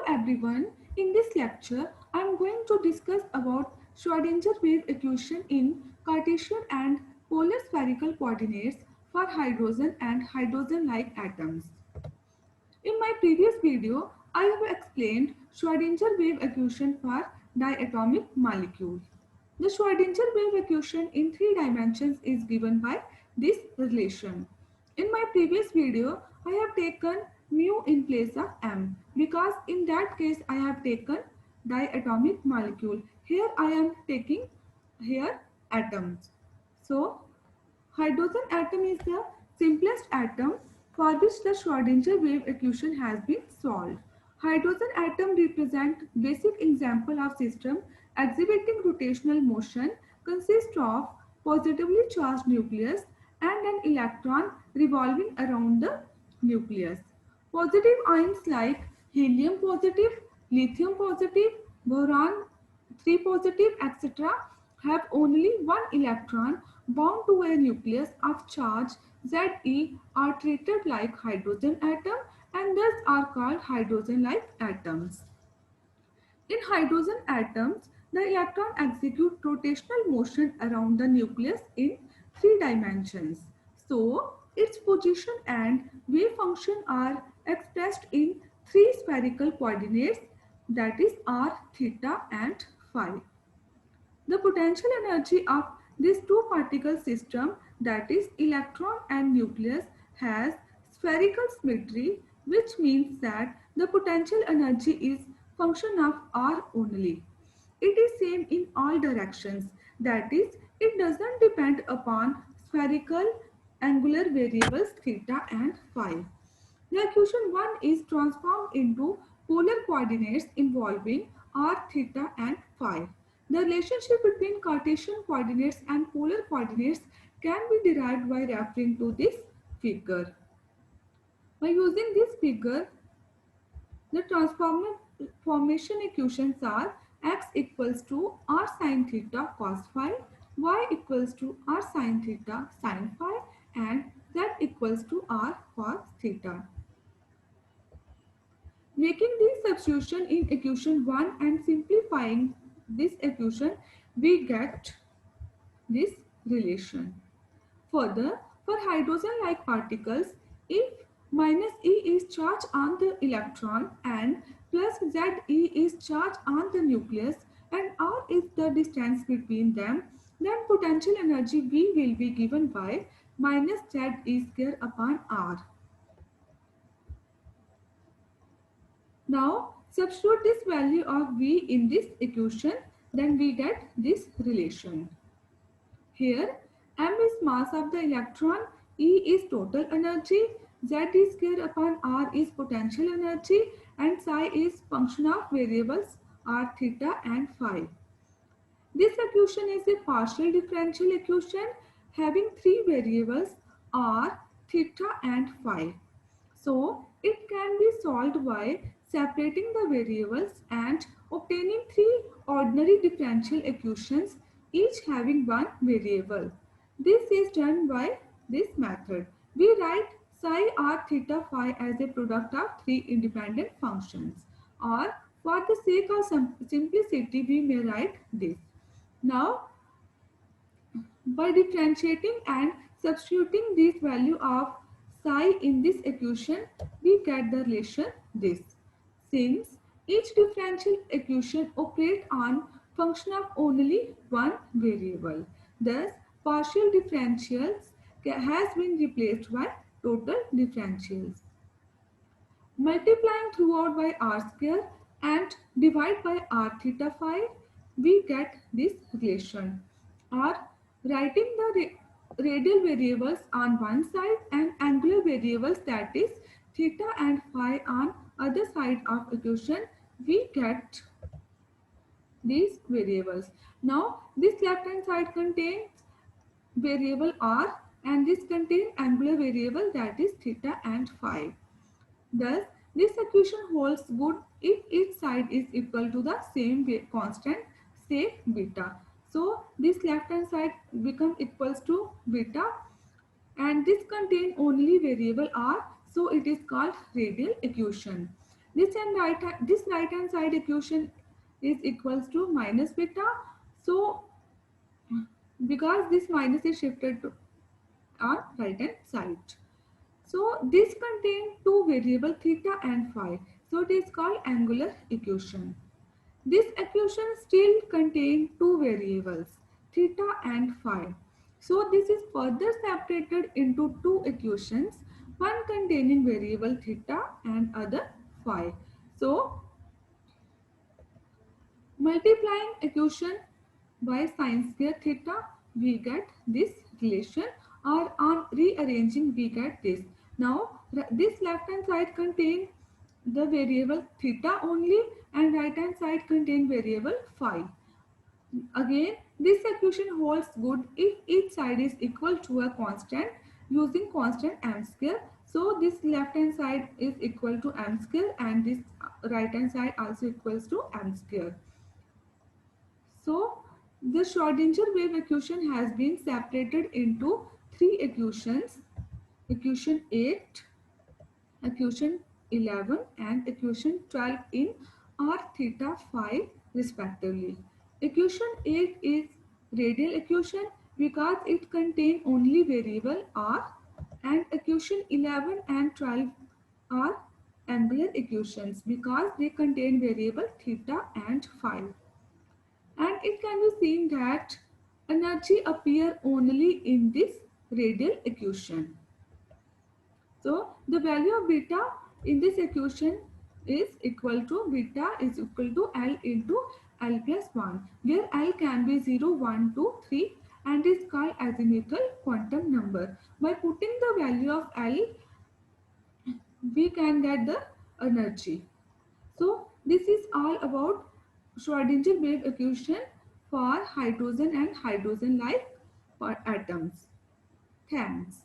everyone. In this lecture, I am going to discuss about Schrödinger wave equation in Cartesian and polar spherical coordinates for hydrogen and hydrogen-like atoms. In my previous video, I have explained Schrödinger wave equation for diatomic molecule. The Schrödinger wave equation in three dimensions is given by this relation. In my previous video, I have taken mu in place of m because in that case I have taken diatomic molecule. Here I am taking here atoms. So hydrogen atom is the simplest atom for which the Schrödinger wave equation has been solved. Hydrogen atom represent basic example of system exhibiting rotational motion consists of positively charged nucleus and an electron revolving around the nucleus. Positive ions like helium positive, lithium positive, boron 3 positive, etc. have only one electron bound to a nucleus of charge Ze are treated like hydrogen atom and thus are called hydrogen-like atoms. In hydrogen atoms, the electron execute rotational motion around the nucleus in three dimensions. So, its position and wave function are expressed in three spherical coordinates, that is r, theta and phi. The potential energy of this two particle system, that is electron and nucleus, has spherical symmetry, which means that the potential energy is function of r only. It is same in all directions, that is it doesn't depend upon spherical angular variables theta and phi. The equation 1 is transformed into polar coordinates involving r, theta and phi. The relationship between Cartesian coordinates and polar coordinates can be derived by referring to this figure. By using this figure, the transformation equations are x equals to r sin theta cos phi, y equals to r sin theta sin phi and z equals to r cos theta. Making this substitution in equation 1 and simplifying this equation, we get this relation. Further, for hydrogen-like particles, if minus E is charge on the electron and plus Ze is charge on the nucleus and R is the distance between them, then potential energy V will be given by minus Ze square upon R. Now substitute this value of V in this equation, then we get this relation. Here m is mass of the electron, E is total energy, Z square upon R is potential energy and psi is function of variables r, theta and phi. This equation is a partial differential equation having three variables r, theta and phi. So, it can be solved by separating the variables and obtaining three ordinary differential equations, each having one variable. This is done by this method. We write psi r theta phi as a product of three independent functions, or for the sake of simplicity we may write this. Now, by differentiating and substituting this value of psi in this equation, we get the relation this. Since each differential equation operates on function of only one variable, thus partial differentials has been replaced by total differentials. Multiplying throughout by r square and divide by r theta phi, we get this relation. Or writing the radial variables on one side and angular variables, that is theta and phi, on other side of equation, we get these variables. Now this left hand side contains variable r and this contains angular variable, that is theta and phi. Thus, this equation holds good if each side is equal to the same constant, say beta. So, this left hand side becomes equals to beta and this contains only variable r, so it is called radial equation. This right hand side equation is equals to minus beta. So because this minus is shifted to our right hand side. So this contains two variable theta and phi. So it is called angular equation. This equation still contains two variables theta and phi. So this is further separated into two equations, one containing variable theta and other phi. So multiplying equation by sine square theta, we get this relation, or on rearranging we get this. Now this left hand side contain the variable theta only and right hand side contain variable phi. Again, this equation holds good if each side is equal to a constant using constant m square. So this left hand side is equal to m square and this right hand side also equals to m square. So the Schrodinger wave equation has been separated into three equations: equation 8, equation 11 and equation 12 in r theta phi respectively. Equation 8 is radial equation because it contains only variable r, and equation 11 and 12 are angular equations because they contain variable theta and phi. And it can be seen that energy appear only in this radial equation. So the value of beta in this equation is equal to beta is equal to L into L plus 1, where L can be 0, 1, 2, 3 and is called azimuthal quantum number. By putting the value of L, we can get the energy. So this is all about Schrodinger wave equation for hydrogen and hydrogen-like atoms. Thanks.